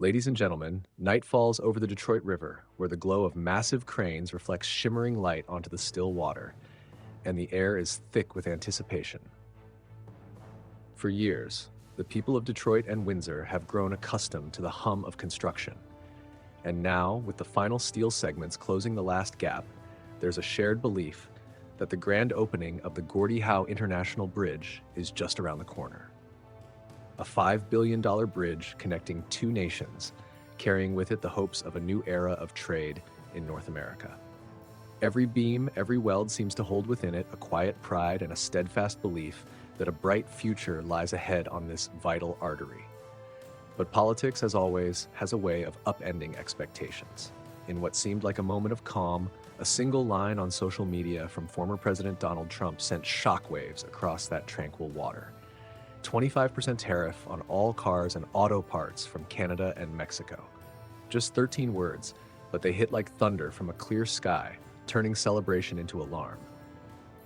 Ladies and gentlemen, night falls over the Detroit River, where the glow of massive cranes reflects shimmering light onto the still water, and the air is thick with anticipation. For years, the people of Detroit and Windsor have grown accustomed to the hum of construction. And now, with the final steel segments closing the last gap, there's a shared belief that the grand opening of the Gordie Howe International Bridge is just around the corner. A $5 billion bridge connecting two nations, carrying with it the hopes of a new era of trade in North America. Every beam, every weld seems to hold within it a quiet pride and a steadfast belief that a bright future lies ahead on this vital artery. But politics, as always, has a way of upending expectations. In what seemed like a moment of calm, a single line on social media from former President Donald Trump sent shockwaves across that tranquil water. 25% tariff on all cars and auto parts from Canada and Mexico. Just 13 words, but they hit like thunder from a clear sky, turning celebration into alarm.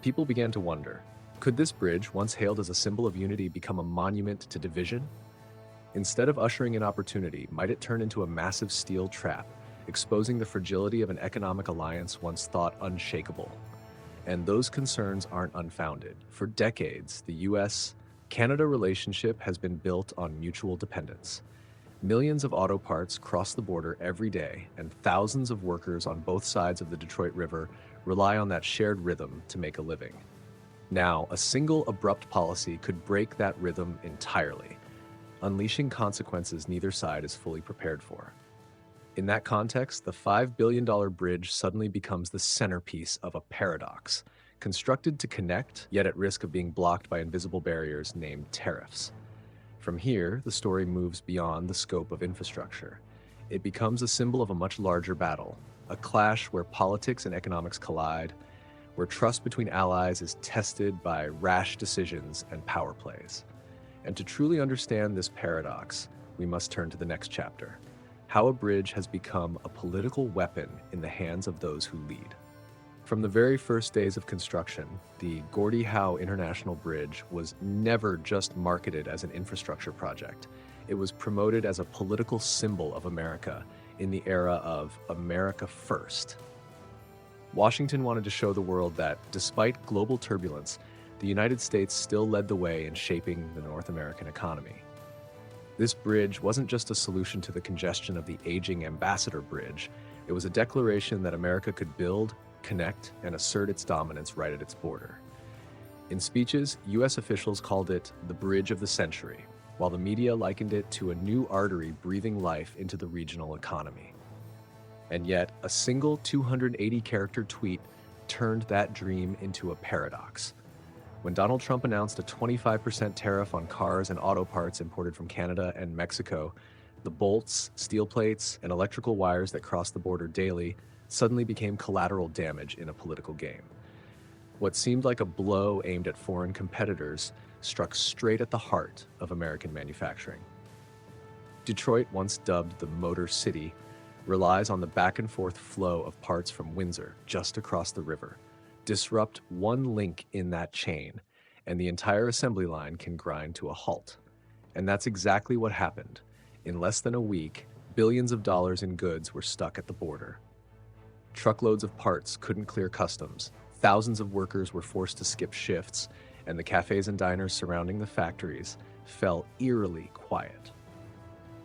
People began to wonder, could this bridge, once hailed as a symbol of unity, become a monument to division? Instead of ushering in opportunity, might it turn into a massive steel trap, exposing the fragility of an economic alliance once thought unshakable? And those concerns aren't unfounded. For decades, the US-Canada relationship has been built on mutual dependence. Millions of auto parts cross the border every day, and thousands of workers on both sides of the Detroit River rely on that shared rhythm to make a living. Now, a single abrupt policy could break that rhythm entirely, unleashing consequences neither side is fully prepared for. In that context, the $5 billion bridge suddenly becomes the centerpiece of a paradox, constructed to connect, yet at risk of being blocked by invisible barriers named tariffs. From here, the story moves beyond the scope of infrastructure. It becomes a symbol of a much larger battle, a clash where politics and economics collide, where trust between allies is tested by rash decisions and power plays. And to truly understand this paradox, we must turn to the next chapter: how a bridge has become a political weapon in the hands of those who lead. From the very first days of construction, the Gordie Howe International Bridge was never just marketed as an infrastructure project. It was promoted as a political symbol of America in the era of America First. Washington wanted to show the world that, despite global turbulence, the United States still led the way in shaping the North American economy. This bridge wasn't just a solution to the congestion of the aging Ambassador Bridge. It was a declaration that America could build, connect, and assert its dominance right at its border. In speeches, U.S. officials called it the Bridge of the Century, while the media likened it to a new artery breathing life into the regional economy. And yet, a single 280-character tweet turned that dream into a paradox. When Donald Trump announced a 25% tariff on cars and auto parts imported from Canada and Mexico, the bolts, steel plates, and electrical wires that cross the border daily suddenly became collateral damage in a political game. What seemed like a blow aimed at foreign competitors struck straight at the heart of American manufacturing. Detroit, once dubbed the Motor City, relies on the back-and-forth flow of parts from Windsor, just across the river. Disrupt one link in that chain, and the entire assembly line can grind to a halt. And that's exactly what happened. In less than a week, billions of dollars in goods were stuck at the border. Truckloads of parts couldn't clear customs, thousands of workers were forced to skip shifts, and the cafes and diners surrounding the factories fell eerily quiet.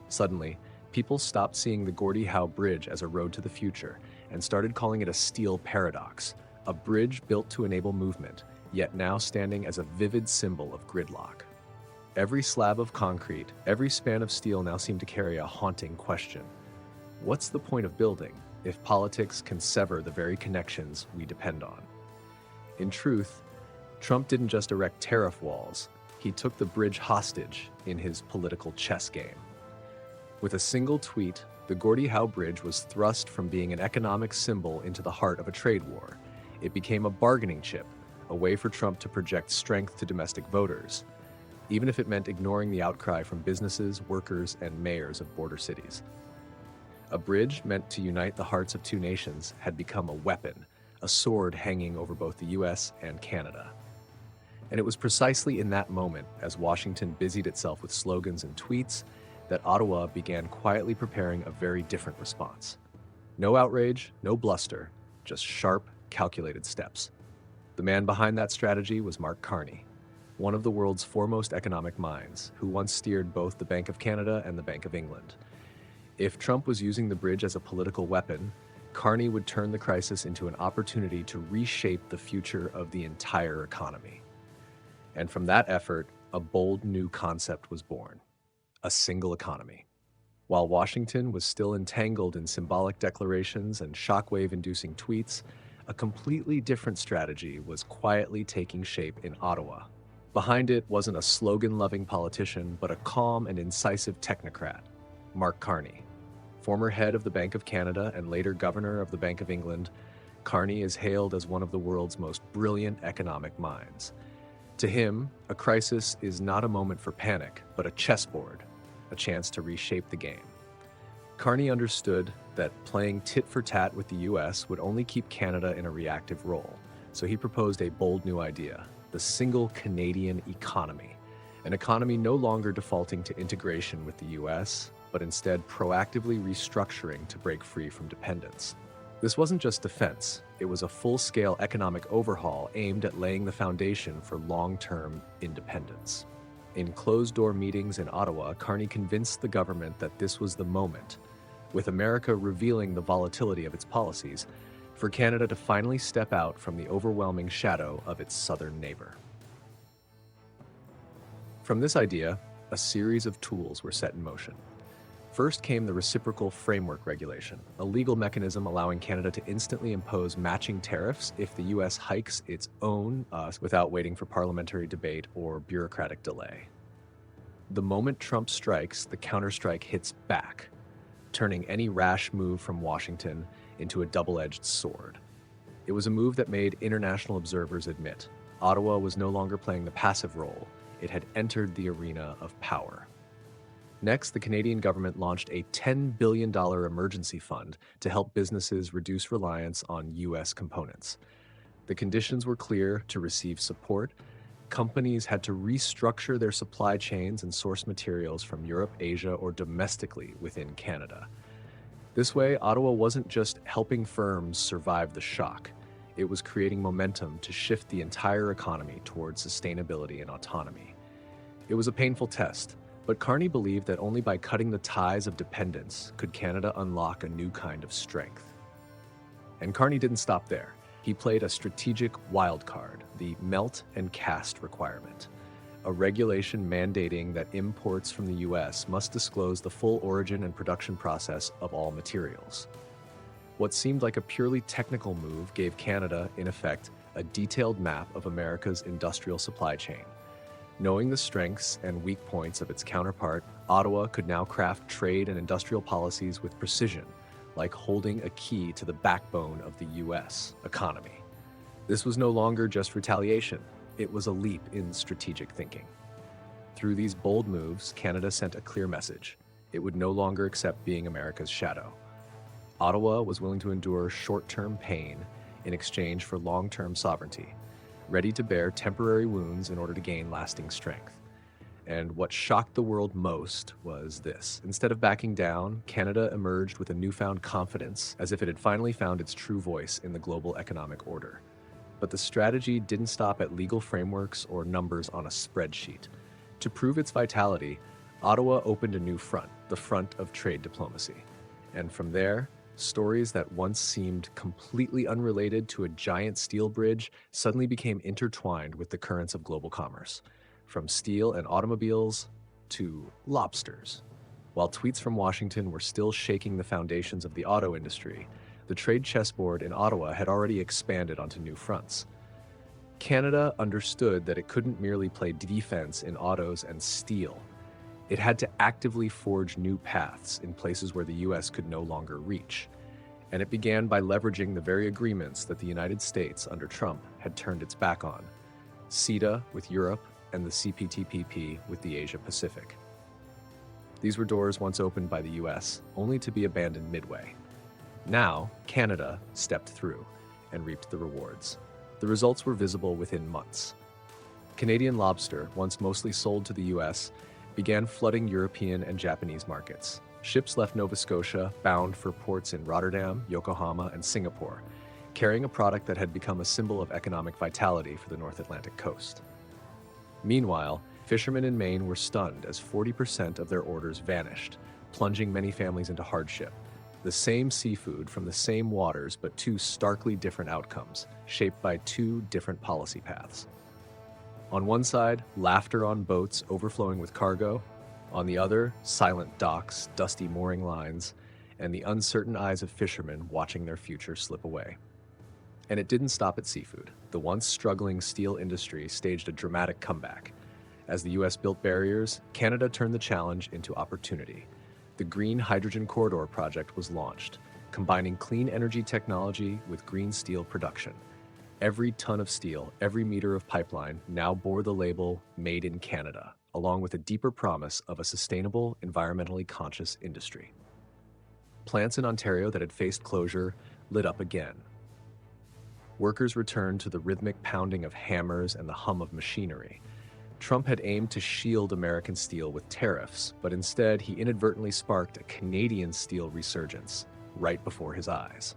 Suddenly, people stopped seeing the Gordie Howe Bridge as a road to the future and started calling it a steel paradox, a bridge built to enable movement, yet now standing as a vivid symbol of gridlock. Every slab of concrete, every span of steel now seemed to carry a haunting question. What's the point of building if politics can sever the very connections we depend on? In truth, Trump didn't just erect tariff walls, he took the bridge hostage in his political chess game. With a single tweet, the Gordie Howe Bridge was thrust from being an economic symbol into the heart of a trade war. It became a bargaining chip, a way for Trump to project strength to domestic voters, even if it meant ignoring the outcry from businesses, workers, and mayors of border cities. A bridge meant to unite the hearts of two nations had become a weapon, a sword hanging over both the US and Canada. And it was precisely in that moment, as Washington busied itself with slogans and tweets, that Ottawa began quietly preparing a very different response. No outrage, no bluster, just sharp, calculated steps. The man behind that strategy was Mark Carney, one of the world's foremost economic minds, who once steered both the Bank of Canada and the Bank of England. If Trump was using the bridge as a political weapon, Carney would turn the crisis into an opportunity to reshape the future of the entire economy. And from that effort, a bold new concept was born: a single economy. While Washington was still entangled in symbolic declarations and shockwave-inducing tweets, a completely different strategy was quietly taking shape in Ottawa. Behind it wasn't a slogan-loving politician, but a calm and incisive technocrat, Mark Carney. Former head of the Bank of Canada and later governor of the Bank of England, Carney is hailed as one of the world's most brilliant economic minds. To him, a crisis is not a moment for panic, but a chessboard, a chance to reshape the game. Carney understood that playing tit for tat with the US would only keep Canada in a reactive role, so he proposed a bold new idea: the single Canadian economy, an economy no longer defaulting to integration with the US, but instead proactively restructuring to break free from dependence. This wasn't just defense, it was a full-scale economic overhaul aimed at laying the foundation for long-term independence. In closed-door meetings in Ottawa, Carney convinced the government that this was the moment, with America revealing the volatility of its policies, for Canada to finally step out from the overwhelming shadow of its southern neighbor. From this idea, a series of tools were set in motion. First came the Reciprocal Framework Regulation, a legal mechanism allowing Canada to instantly impose matching tariffs if the US hikes its own without waiting for parliamentary debate or bureaucratic delay. The moment Trump strikes, the counterstrike hits back, turning any rash move from Washington into a double-edged sword. It was a move that made international observers admit Ottawa was no longer playing the passive role. It had entered the arena of power. Next, the Canadian government launched a $10 billion emergency fund to help businesses reduce reliance on US components. The conditions were clear. To receive support, companies had to restructure their supply chains and source materials from Europe, Asia, or domestically within Canada. This way, Ottawa wasn't just helping firms survive the shock. It was creating momentum to shift the entire economy towards sustainability and autonomy. It was a painful test, but Carney believed that only by cutting the ties of dependence could Canada unlock a new kind of strength. And Carney didn't stop there. He played a strategic wild card, the melt and cast requirement, a regulation mandating that imports from the US must disclose the full origin and production process of all materials. What seemed like a purely technical move gave Canada, in effect, a detailed map of America's industrial supply chain. Knowing the strengths and weak points of its counterpart, Ottawa could now craft trade and industrial policies with precision, like holding a key to the backbone of the US economy. This was no longer just retaliation, it was a leap in strategic thinking. Through these bold moves, Canada sent a clear message: it would no longer accept being America's shadow. Ottawa was willing to endure short-term pain in exchange for long-term sovereignty, ready to bear temporary wounds in order to gain lasting strength. And what shocked the world most was this: instead of backing down, Canada emerged with a newfound confidence, as if it had finally found its true voice in the global economic order. But the strategy didn't stop at legal frameworks or numbers on a spreadsheet. To prove its vitality, Ottawa opened a new front, the front of trade diplomacy. And from there, stories that once seemed completely unrelated to a giant steel bridge suddenly became intertwined with the currents of global commerce, from steel and automobiles to lobsters. While tweets from Washington were still shaking the foundations of the auto industry, the trade chessboard in Ottawa had already expanded onto new fronts. Canada understood that it couldn't merely play defense in autos and steel. It had to actively forge new paths in places where the US could no longer reach. And it began by leveraging the very agreements that the United States, under Trump, had turned its back on: CETA with Europe and the CPTPP with the Asia Pacific. These were doors once opened by the US, only to be abandoned midway. Now, Canada stepped through and reaped the rewards. The results were visible within months. Canadian lobster, once mostly sold to the US, began flooding European and Japanese markets. Ships left Nova Scotia bound for ports in Rotterdam, Yokohama, and Singapore, carrying a product that had become a symbol of economic vitality for the North Atlantic coast. Meanwhile, fishermen in Maine were stunned as 40% of their orders vanished, plunging many families into hardship. The same seafood from the same waters, but two starkly different outcomes, shaped by two different policy paths. On one side, laughter on boats overflowing with cargo. On the other, silent docks, dusty mooring lines, and the uncertain eyes of fishermen watching their future slip away. And it didn't stop at seafood. The once struggling steel industry staged a dramatic comeback. As the US built barriers, Canada turned the challenge into opportunity. The Green Hydrogen Corridor project was launched, combining clean energy technology with green steel production. Every ton of steel, every meter of pipeline now bore the label Made in Canada, along with a deeper promise of a sustainable, environmentally conscious industry. Plants in Ontario that had faced closure lit up again. Workers returned to the rhythmic pounding of hammers and the hum of machinery. Trump had aimed to shield American steel with tariffs, but instead he inadvertently sparked a Canadian steel resurgence right before his eyes.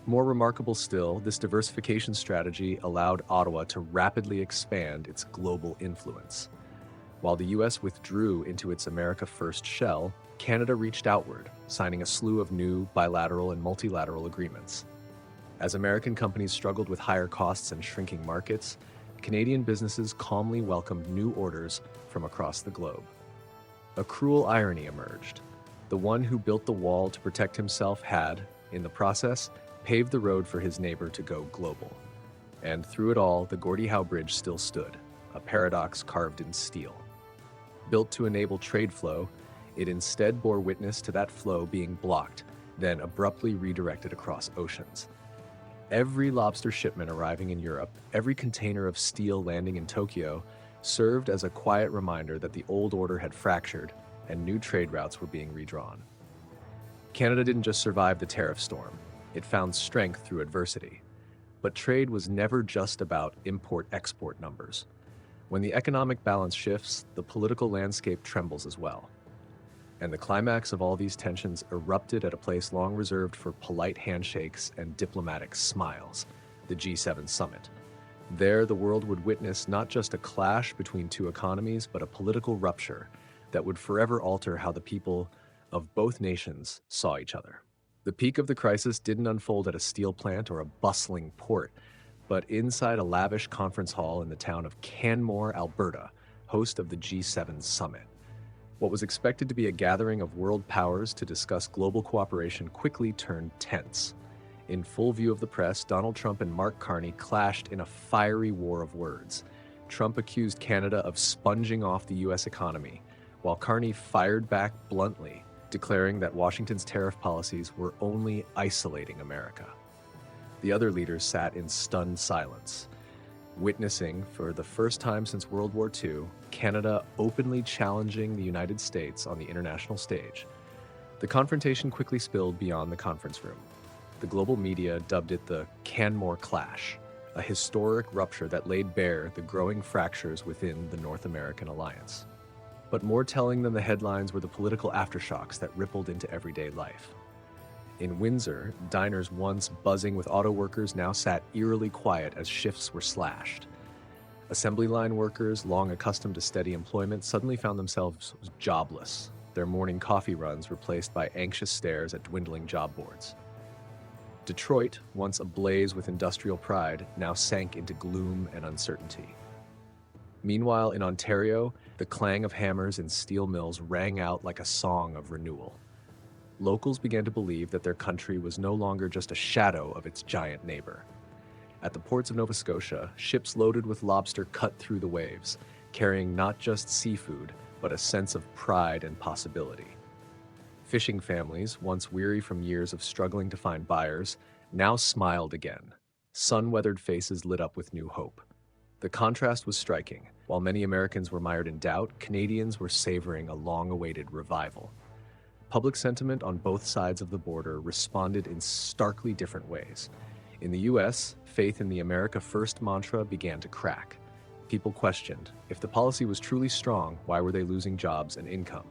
More remarkable still, this diversification strategy allowed Ottawa to rapidly expand its global influence. While the US withdrew into its America First shell, Canada reached outward, signing a slew of new bilateral and multilateral agreements. As American companies struggled with higher costs and shrinking markets, Canadian businesses calmly welcomed new orders from across the globe. A cruel irony emerged. The one who built the wall to protect himself had, in the process, paved the road for his neighbor to go global. And through it all, the Gordie Howe Bridge still stood, a paradox carved in steel. Built to enable trade flow, it instead bore witness to that flow being blocked, then abruptly redirected across oceans. Every lobster shipment arriving in Europe, every container of steel landing in Tokyo, served as a quiet reminder that the old order had fractured and new trade routes were being redrawn. Canada didn't just survive the tariff storm, it found strength through adversity. But trade was never just about import-export numbers. When the economic balance shifts, the political landscape trembles as well. And the climax of all these tensions erupted at a place long reserved for polite handshakes and diplomatic smiles, the G7 summit. There, the world would witness not just a clash between two economies, but a political rupture that would forever alter how the people of both nations saw each other. The peak of the crisis didn't unfold at a steel plant or a bustling port, but inside a lavish conference hall in the town of Canmore, Alberta, host of the G7 summit. What was expected to be a gathering of world powers to discuss global cooperation quickly turned tense. In full view of the press, Donald Trump and Mark Carney clashed in a fiery war of words. Trump accused Canada of sponging off the US economy, while Carney fired back bluntly, declaring that Washington's tariff policies were only isolating America. The other leaders sat in stunned silence, witnessing, for the first time since World War II, Canada openly challenging the United States on the international stage. The confrontation quickly spilled beyond the conference room. The global media dubbed it the Canmore Clash, a historic rupture that laid bare the growing fractures within the North American alliance. But more telling than the headlines were the political aftershocks that rippled into everyday life. In Windsor, diners once buzzing with auto workers now sat eerily quiet as shifts were slashed. Assembly line workers, long accustomed to steady employment, suddenly found themselves jobless, their morning coffee runs replaced by anxious stares at dwindling job boards. Detroit, once ablaze with industrial pride, now sank into gloom and uncertainty. Meanwhile, in Ontario, the clang of hammers in steel mills rang out like a song of renewal. Locals began to believe that their country was no longer just a shadow of its giant neighbor. At the ports of Nova Scotia, ships loaded with lobster cut through the waves, carrying not just seafood, but a sense of pride and possibility. Fishing families, once weary from years of struggling to find buyers, now smiled again. Sun-weathered faces lit up with new hope. The contrast was striking. While many Americans were mired in doubt, Canadians were savoring a long-awaited revival. Public sentiment on both sides of the border responded in starkly different ways. In the US, faith in the America First mantra began to crack. People questioned, if the policy was truly strong, why were they losing jobs and income?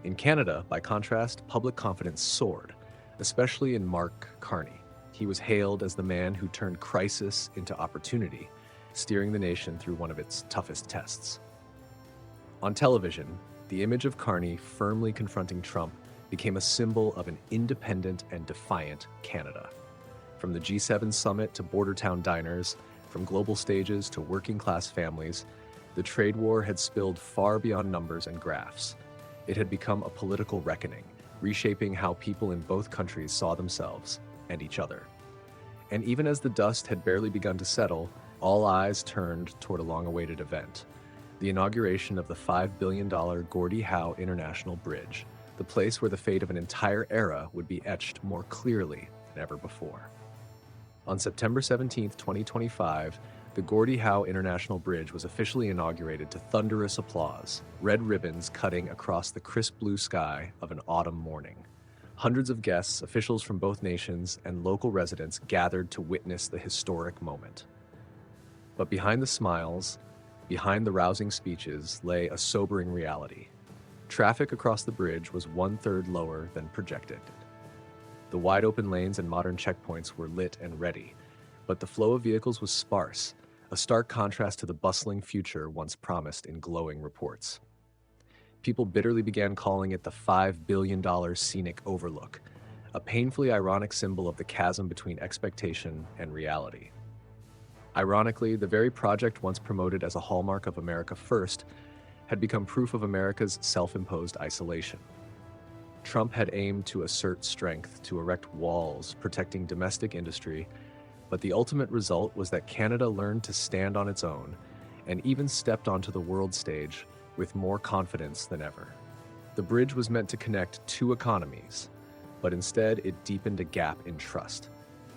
In Canada, by contrast, public confidence soared, especially in Mark Carney. He was hailed as the man who turned crisis into opportunity, steering the nation through one of its toughest tests. On television, the image of Carney firmly confronting Trump became a symbol of an independent and defiant Canada. From the G7 summit to border town diners, from global stages to working-class families, the trade war had spilled far beyond numbers and graphs. It had become a political reckoning, reshaping how people in both countries saw themselves and each other. And even as the dust had barely begun to settle, all eyes turned toward a long-awaited event, the inauguration of the $5 billion Gordie Howe International Bridge, the place where the fate of an entire era would be etched more clearly than ever before. On September 17, 2025, the Gordie Howe International Bridge was officially inaugurated to thunderous applause, red ribbons cutting across the crisp blue sky of an autumn morning. Hundreds of guests, officials from both nations, and local residents gathered to witness the historic moment. But behind the smiles, behind the rousing speeches, lay a sobering reality. Traffic across the bridge was 1/3 lower than projected. The wide-open lanes and modern checkpoints were lit and ready, but the flow of vehicles was sparse, a stark contrast to the bustling future once promised in glowing reports. People bitterly began calling it the $5 billion scenic overlook, a painfully ironic symbol of the chasm between expectation and reality. Ironically, the very project once promoted as a hallmark of America First had become proof of America's self-imposed isolation. Trump had aimed to assert strength, to erect walls protecting domestic industry, but the ultimate result was that Canada learned to stand on its own and even stepped onto the world stage with more confidence than ever. The bridge was meant to connect two economies, but instead it deepened a gap in trust.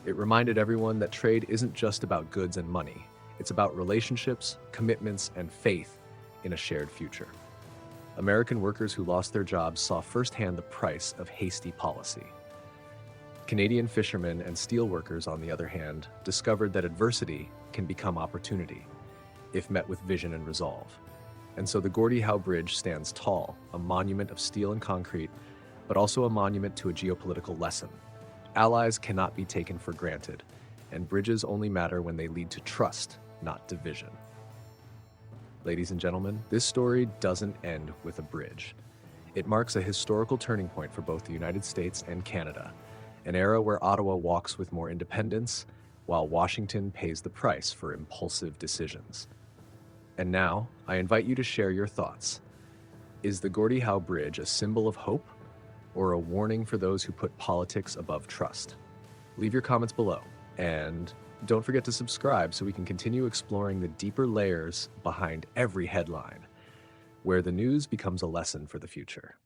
It reminded everyone that trade isn't just about goods and money. It's about relationships, commitments, and faith in a shared future. American workers who lost their jobs saw firsthand the price of hasty policy. Canadian fishermen and steelworkers, on the other hand, discovered that adversity can become opportunity if met with vision and resolve. And so the Gordie Howe Bridge stands tall, a monument of steel and concrete, but also a monument to a geopolitical lesson. Allies cannot be taken for granted, and bridges only matter when they lead to trust, not division. Ladies and gentlemen, this story doesn't end with a bridge. It marks a historical turning point for both the United States and Canada, an era where Ottawa walks with more independence, while Washington pays the price for impulsive decisions. And now, I invite you to share your thoughts. Is the Gordie Howe Bridge a symbol of hope, or a warning for those who put politics above trust? Leave your comments below, and don't forget to subscribe so we can continue exploring the deeper layers behind every headline, where the news becomes a lesson for the future.